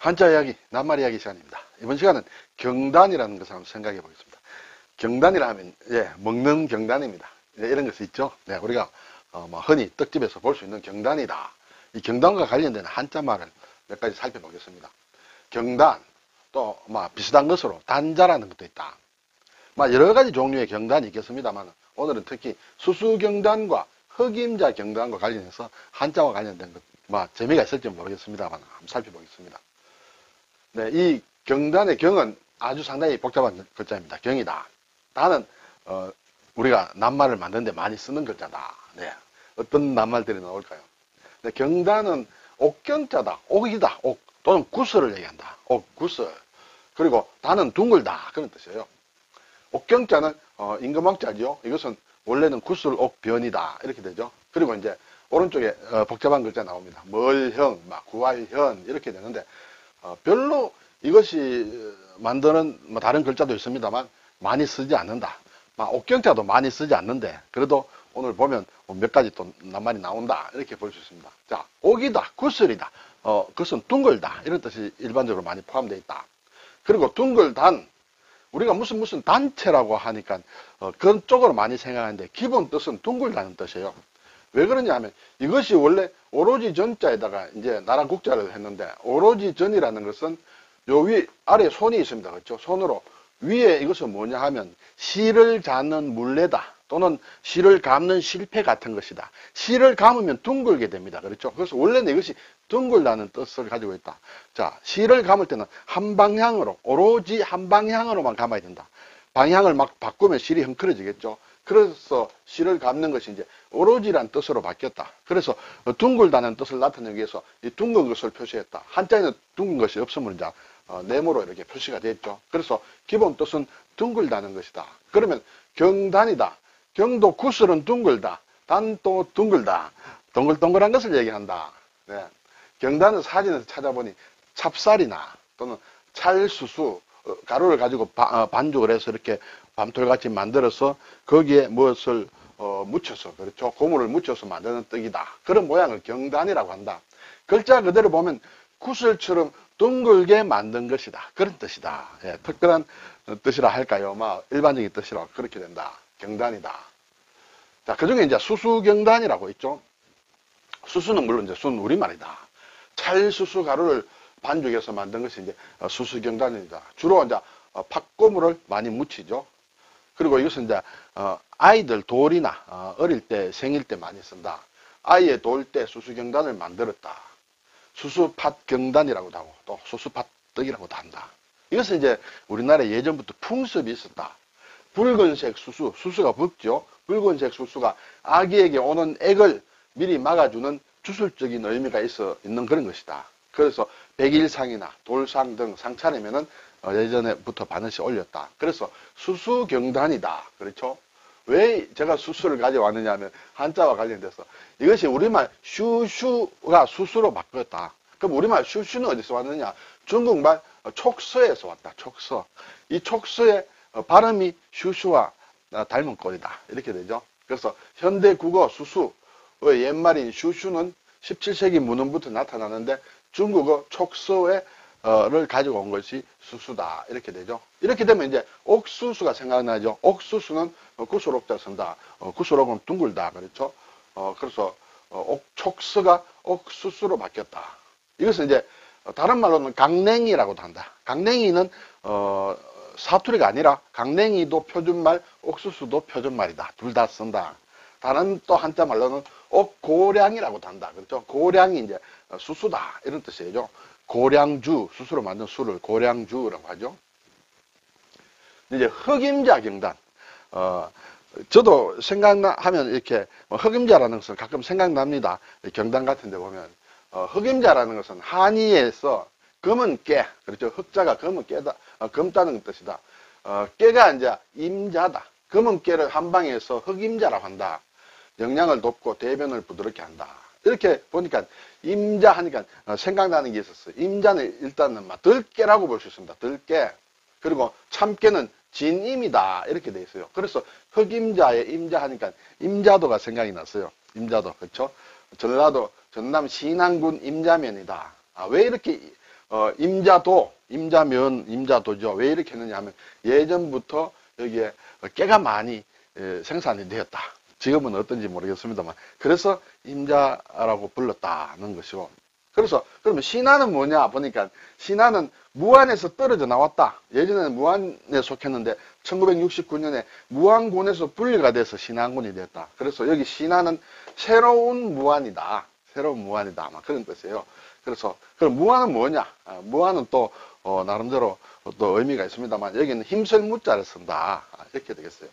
한자 이야기, 낱말 이야기 시간입니다. 이번 시간은 경단이라는 것을 한번 생각해 보겠습니다. 경단이라 하면, 먹는 경단입니다. 이런 것이 있죠. 우리가, 흔히 떡집에서 볼 수 있는 경단이다. 이 경단과 관련된 한자말을 몇 가지 살펴보겠습니다. 경단, 또, 비슷한 것으로 단자라는 것도 있다. 여러 가지 종류의 경단이 있겠습니다만, 오늘은 특히 수수경단과 흑임자 경단과 관련해서 한자와 관련된 것, 재미가 있을지 모르겠습니다만, 한번 살펴보겠습니다. 이 경단의 경은 아주 상당히 복잡한 글자입니다. 경이다. 단은, 우리가 낱말을 만드는데 많이 쓰는 글자다. 어떤 낱말들이 나올까요? 경단은 옥경자다. 옥이다. 옥. 또는 구슬을 얘기한다. 옥, 구슬. 그리고 단은 둥글다. 그런 뜻이에요. 옥경자는, 임금왕자죠. 이것은 원래는 구슬, 옥, 변이다. 이렇게 되죠. 그리고 이제, 오른쪽에, 복잡한 글자 나옵니다. 멀형, 구활현. 이렇게 되는데, 별로 이것이 만드는 다른 글자도 있습니다만 많이 쓰지 않는다. 옥경자도 많이 쓰지 않는데 그래도 오늘 보면 몇 가지 또 낱말이 나온다 이렇게 볼 수 있습니다. 자, 옥이다, 구슬이다. 그것은 둥글다 이런 뜻이 일반적으로 많이 포함되어 있다. 그리고 둥글단 우리가 무슨 단체라고 하니까 그런 쪽으로 많이 생각하는데 기본 뜻은 둥글다는 뜻이에요. 왜 그러냐 하면 이것이 원래 오로지 전자에다가 이제 나라 국자를 했는데 오로지 전이라는 것은 요 위 아래에 손이 있습니다. 그렇죠? 손으로 위에 이것은 뭐냐 하면 실을 잡는 물레다 또는 실을 감는 실패 같은 것이다. 실을 감으면 둥글게 됩니다. 그렇죠? 그래서 원래는 이것이 둥글다는 뜻을 가지고 있다. 자, 실을 감을 때는 한 방향으로 오로지 한 방향으로만 감아야 된다. 방향을 막 바꾸면 실이 헝클어지겠죠. 그래서 실을 감는 것이 이제 오로지란 뜻으로 바뀌었다. 그래서 둥글다는 뜻을 나타내기 위해서 이 둥근 것을 표시했다. 한자에는 둥근 것이 없으면 이제 네모로 이렇게 표시가 됐죠. 그래서 기본 뜻은 둥글다는 것이다. 그러면 경단이다. 경도 구슬은 둥글다. 단도 둥글다. 동글동글한 것을 얘기한다. 경단은 사진에서 찾아보니 찹쌀이나 또는 찰수수 가루를 가지고 반죽을 해서 이렇게 밤톨같이 만들어서 거기에 무엇을 묻혀서 그렇죠. 고물을 묻혀서 만드는 떡이다. 그런 모양을 경단이라고 한다. 글자 그대로 보면 구슬처럼 둥글게 만든 것이다. 그런 뜻이다. 특별한 뜻이라 할까요? 일반적인 뜻이라 그렇게 된다. 경단이다. 자, 그 중에 이제 수수경단이라고 있죠. 수수는 물론 이제 순 우리말이다. 찰수수 가루를 반죽해서 만든 것이 이제 수수경단입니다. 주로 이제 팥고물을 많이 묻히죠. 그리고 이것은 이제 아이들 돌이나 어릴 때 생일 때 많이 쓴다. 아이의 돌 때 수수경단을 만들었다. 수수팥경단이라고도 하고 또 수수팥떡이라고도 한다. 이것은 이제 우리나라에 예전부터 풍습이 있었다. 붉은색 수수가 붉죠. 붉은색 수수가 아기에게 오는 액을 미리 막아주는 주술적인 의미가 있는 그런 것이다. 그래서 백일상이나 돌상 등 상차림에는 예전에부터 반드시 올렸다. 그래서 수수경단이다. 그렇죠? 왜 제가 수수를 가져왔느냐 하면 한자와 관련돼서 이것이 우리말 슈슈가 수수로 바뀌었다. 그럼 우리말 슈슈는 어디서 왔느냐? 중국말 촉서에서 왔다. 촉서. 이 촉서의 발음이 슈슈와 닮은 꼴이다. 이렇게 되죠. 그래서 현대 국어 수수의 옛말인 슈슈는 17세기 문헌부터 나타나는데 중국어 촉서의 를 가지고 온 것이 수수다. 이렇게 되죠. 이렇게 되면 이제 옥수수가 생각나죠. 옥수수는 구슬옥자 쓴다. 구슬옥은 둥글다. 그렇죠. 그래서 촉서가 옥수수로 바뀌었다. 이것은 이제 다른 말로는 강냉이라고도 한다. 강냉이는 사투리가 아니라 강냉이도 표준말, 옥수수도 표준말이다. 둘 다 쓴다. 다른 또 한자 말로는 옥고량이라고도 한다. 그렇죠. 고량이 이제 수수다. 이런 뜻이죠. 고량주, 수수로 만든 수를 고량주라고 하죠. 이제 흑임자 경단. 저도 생각하면 이렇게 흑임자라는 것은 가끔 생각납니다. 경단 같은 데 보면. 흑임자라는 것은 한의에서 검은 깨, 그렇죠. 흑자가 검은 깨다, 검다는 뜻이다. 깨가 이제 임자다. 검은 깨를 한 방에 해서 흑임자라고 한다. 영양을 돕고 대변을 부드럽게 한다. 이렇게 보니까 임자 하니까 생각나는 게 있었어요. 임자는 일단은 들깨라고 볼 수 있습니다. 들깨. 그리고 참깨는 진임이다. 이렇게 돼 있어요. 그래서 흑임자에 임자 하니까 임자도가 생각이 났어요. 임자도. 그렇죠? 전라도 전남 신안군 임자면이다. 왜 이렇게 임자도, 임자면, 임자도죠. 왜 이렇게 했느냐 하면 예전부터 여기에 깨가 많이 생산이 되었다. 지금은 어떤지 모르겠습니다만. 그래서 임자라고 불렀다는 것이고. 그래서, 그러면 신화는 뭐냐 보니까 신화는 무안에서 떨어져 나왔다. 예전에는 무안에 속했는데 1969년에 무안군에서 분리가 돼서 신안군이 됐다. 그래서 여기 신화는 새로운 무안이다. 새로운 무안이다. 아마 그런 뜻이에요. 그래서, 그럼 무안은 뭐냐? 무안은 또, 나름대로 또 의미가 있습니다만, 여기는 힘쓸 무자를 쓴다. 이렇게 되겠어요.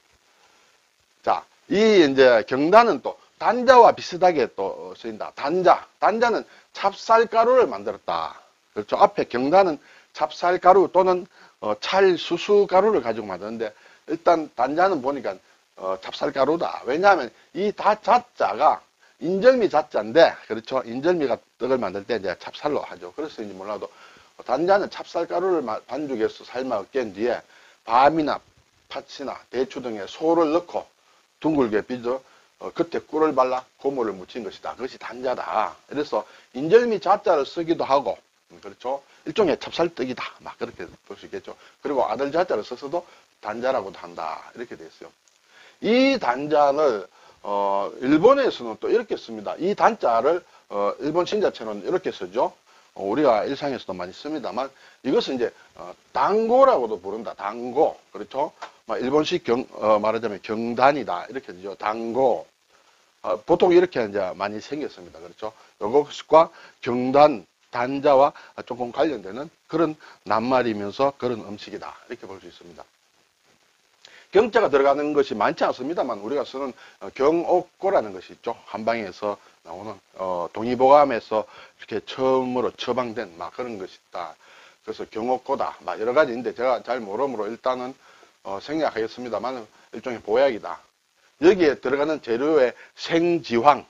자, 이 이제 경단은 또 단자와 비슷하게 또 쓰인다. 단자. 단자는 찹쌀가루를 만들었다. 그렇죠. 앞에 경단은 찹쌀가루 또는 찰수수가루를 가지고 만드는데, 일단 단자는 보니까 찹쌀가루다. 왜냐하면 이 자자가 인절미 자자인데, 그렇죠. 인절미가 떡을 만들 때 이제 찹쌀로 하죠. 그래서인지 몰라도 단자는 찹쌀가루를 반죽해서 삶아 깬 뒤에 밤이나 팥이나 대추 등에 소를 넣고 둥글게 빚어 겉에 꿀을 발라 고무를 묻힌 것이다. 그것이 단자다. 그래서 인절미 자자를 쓰기도 하고, 그렇죠. 일종의 찹쌀떡이다. 막 그렇게 볼 수 있겠죠. 그리고 아들 자자를 써서도 단자라고도 한다. 이렇게 되어 있어요. 이 단자를 일본에서는 또 이렇게 씁니다. 이 단자를 일본 신자체는 이렇게 쓰죠. 우리가 일상에서도 많이 씁니다만, 이것은 이제 당고라고도 부른다. 당고. 그렇죠. 일본식 말하자면 경단이다. 이렇게 되죠. 당고. 보통 이렇게 이제 많이 생겼습니다. 그렇죠. 이것과 경단, 단자와 조금 관련되는 그런 낱말이면서 그런 음식이다. 이렇게 볼 수 있습니다. 경자가 들어가는 것이 많지 않습니다만, 우리가 쓰는 경옥고라는 것이 있죠. 한방에서 나오는 동의보감에서 이렇게 처음으로 처방된 막 그런 것이 있다. 그래서 경옥고다. 막 여러 가지 있는데 제가 잘 모르므로 일단은 생략하겠습니다만, 일종의 보약이다. 여기에 들어가는 재료의 생지황,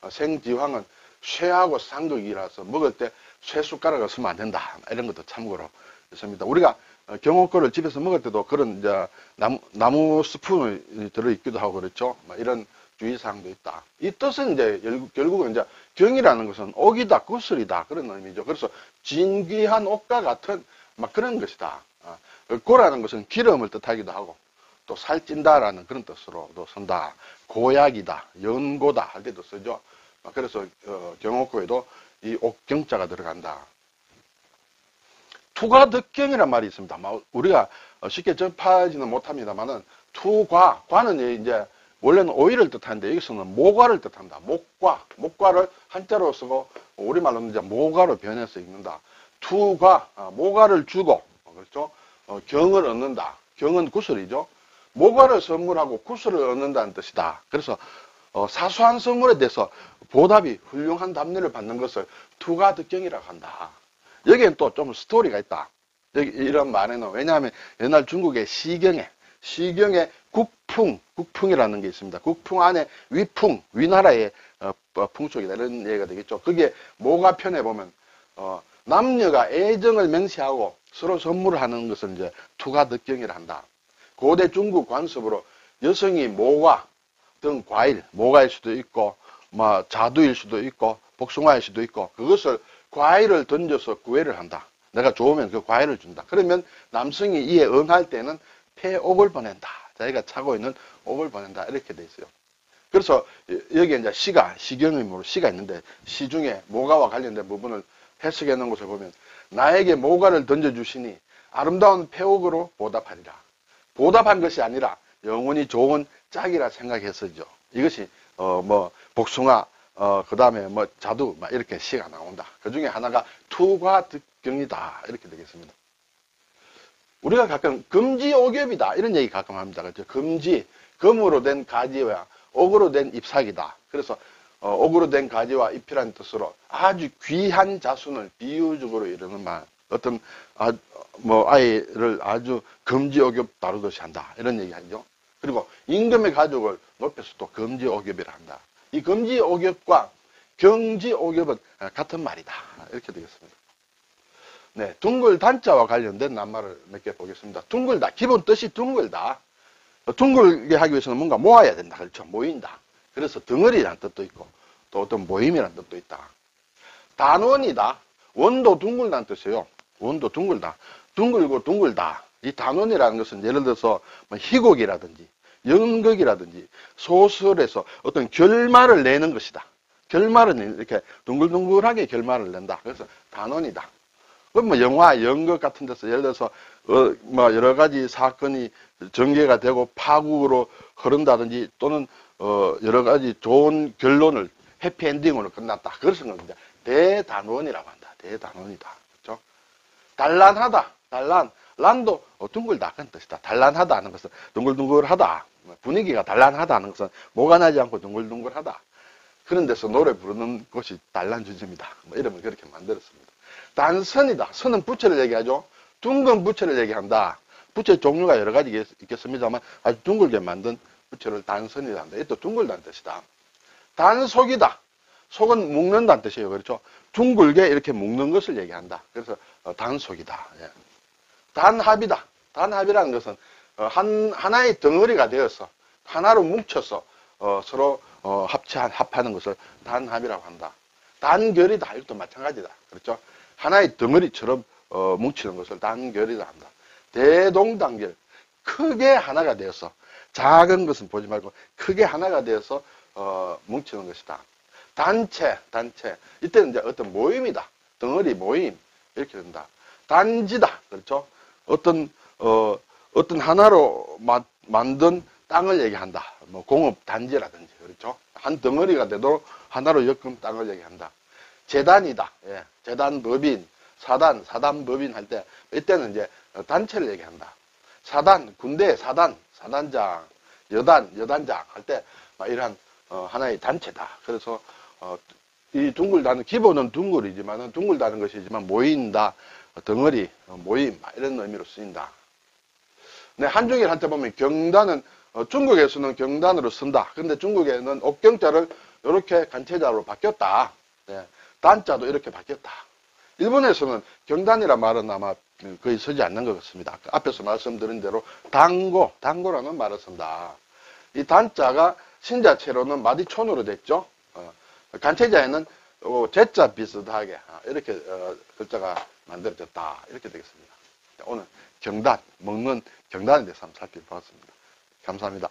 생지황은 쇠하고 쌍극이라서 먹을 때 쇠숟가락을 쓰면 안 된다. 이런 것도 참고로 있습니다. 우리가 경옥고를 집에서 먹을 때도 그런 이제 나무 스푼이 들어있기도 하고 그렇죠. 이런 주의사항도 있다. 이 뜻은 이제 결국은 이제 경이라는 것은 옥이다, 구슬이다 그런 의미죠. 그래서 진귀한 옥과 같은 막 그런 것이다. 고라는 것은 기름을 뜻하기도 하고 또 살찐다라는 그런 뜻으로도 쓴다. 고약이다, 연고다 할 때도 쓰죠. 그래서 경옥고에도 이 옥경자가 들어간다. 투과득경이란 말이 있습니다. 우리가 쉽게 접하지는 못합니다만은 과는 이제 원래는 오이를 뜻하는데 여기서는 모과를 뜻한다. 목과를 한자로 쓰고 우리말로는 이제 모과로 변해서 읽는다. 모과를 주고, 그렇죠. 경을 얻는다. 경은 구슬이죠. 모과를 선물하고 구슬을 얻는다는 뜻이다. 그래서 사소한 선물에 대해서 보답이 훌륭한 답례를 받는 것을 투과득경이라고 한다. 여기엔 또 좀 스토리가 있다. 여기 이런 말에는, 왜냐하면 옛날 중국의 시경에 국풍이라는 게 있습니다. 국풍 안에 위풍, 위나라의 풍속이다. 이런 얘기가 되겠죠. 그게 모가편에 보면, 남녀가 애정을 명시하고 서로 선물을 하는 것을 이제 투과득경이라 한다. 고대 중국 관습으로 여성이 모과 등 과일, 모과일 수도 있고, 자두일 수도 있고, 복숭아일 수도 있고, 그것을 과일을 던져서 구애를 한다. 내가 좋으면 그 과일을 준다. 그러면 남성이 이에 응할 때는 폐옥을 보낸다. 자기가 차고 있는 옥을 보낸다. 이렇게 돼 있어요. 그래서 여기에 이제 시경의미로 시가 있는데, 시 중에 모가와 관련된 부분을 해석해 놓은 것을 보면, 나에게 모가를 던져주시니 아름다운 폐옥으로 보답하리라. 보답한 것이 아니라 영원히 좋은 짝이라 생각했었죠. 이것이 복숭아, 그 다음에 자두 이렇게 시가 나온다. 그 중에 하나가 투과득경이다. 이렇게 되겠습니다. 우리가 가끔 금지옥엽이다 이런 얘기 가끔 합니다. 그렇죠? 금으로 된 가지와 옥으로 된 잎사귀다. 그래서 옥으로 된 가지와 잎이라는 뜻으로 아주 귀한 자순을 비유적으로 이르는 말. 어떤 아이를 아주 금지옥엽 다루듯이 한다. 이런 얘기 하죠. 그리고 임금의 가족을 높여서 또 금지옥엽이라 한다. 이 금지옥엽과 경지옥엽은 같은 말이다. 이렇게 되겠습니다. 네, 둥글 단자와 관련된 낱말을 몇 개 보겠습니다. 둥글다. 기본 뜻이 둥글다. 둥글게 하기 위해서는 뭔가 모아야 된다. 그렇죠. 모인다. 그래서 덩어리라는 뜻도 있고 또 어떤 모임이라는 뜻도 있다. 단원이다. 원도 둥글다는 뜻이에요. 원도 둥글다. 둥글고 둥글다. 이 단원이라는 것은 예를 들어서 뭐 희곡이라든지 연극이라든지 소설에서 어떤 결말을 내는 것이다. 결말은 이렇게 둥글둥글하게 결말을 낸다. 그래서 단원이다. 그럼 뭐 영화, 연극 같은 데서 예를 들어서 뭐 여러 가지 사건이 전개가 되고 파국으로 흐른다든지 또는 여러 가지 좋은 결론을 해피엔딩으로 끝났다. 그래서 이제 대단원이라고 한다. 대단원이다. 그렇죠? 단란하다. 란도 둥글다 그런 뜻이다. 단란하다 하는 것은 둥글둥글하다. 분위기가 단란하다 는 것은 모가 나지 않고 둥글둥글하다. 그런 데서 노래 부르는 곳이 단란주점이다. 뭐 이름을 그렇게 만들었습니다. 단선이다. 선은 부채를 얘기하죠. 둥근 부채를 얘기한다. 부채 종류가 여러 가지 있겠습니다만 아주 둥글게 만든 부채를 단선이라 한다. 이것도 둥글다는 뜻이다. 단속이다. 속은 묶는다는 뜻이에요. 그렇죠? 둥글게 이렇게 묶는 것을 얘기한다. 그래서 단속이다. 예. 단합이다. 단합이라는 것은 하나의 덩어리가 되어서 하나로 뭉쳐서 서로 합하는 것을 단합이라고 한다. 단결이다. 이것도 마찬가지다. 그렇죠? 하나의 덩어리처럼 뭉치는 것을 단결이라 한다. 대동단결. 크게 하나가 되어서 작은 것은 보지 말고 크게 하나가 되어서 뭉치는 것이다. 단체. 이때는 이제 어떤 모임이다. 덩어리 모임. 이렇게 된다. 단지다. 그렇죠? 어떤 하나로 만든 땅을 얘기한다. 뭐 공업 단지라든지. 그렇죠? 한 덩어리가 돼도 하나로 엮은 땅을 얘기한다. 재단이다. 예. 재단 법인, 사단 법인 할 때, 이때는 이제 단체를 얘기한다. 사단, 군대 사단장, 여단장 할 때, 이러한, 하나의 단체다. 그래서, 이 둥글다는, 기본은 둥글이지만은, 둥글다는 것이지만, 모인다, 덩어리, 모임, 이런 의미로 쓰인다. 네, 한중일한테 보면 경단은, 중국에서는 경단으로 쓴다. 근데 중국에는 옥경자를 이렇게 간체자로 바뀌었다. 네, 단자도 이렇게 바뀌었다. 일본에서는 경단이란 말은 아마 거의 쓰지 않는 것 같습니다. 앞에서 말씀드린 대로 당고라는 말을 쓴다. 이 단자가 신자체로는 마디촌으로 됐죠. 간체자에는 제자 비슷하게 이렇게 글자가 만들어졌다. 이렇게 되겠습니다. 오늘 경단, 먹는 경단에 대해서 한번 살펴보았습니다. 감사합니다.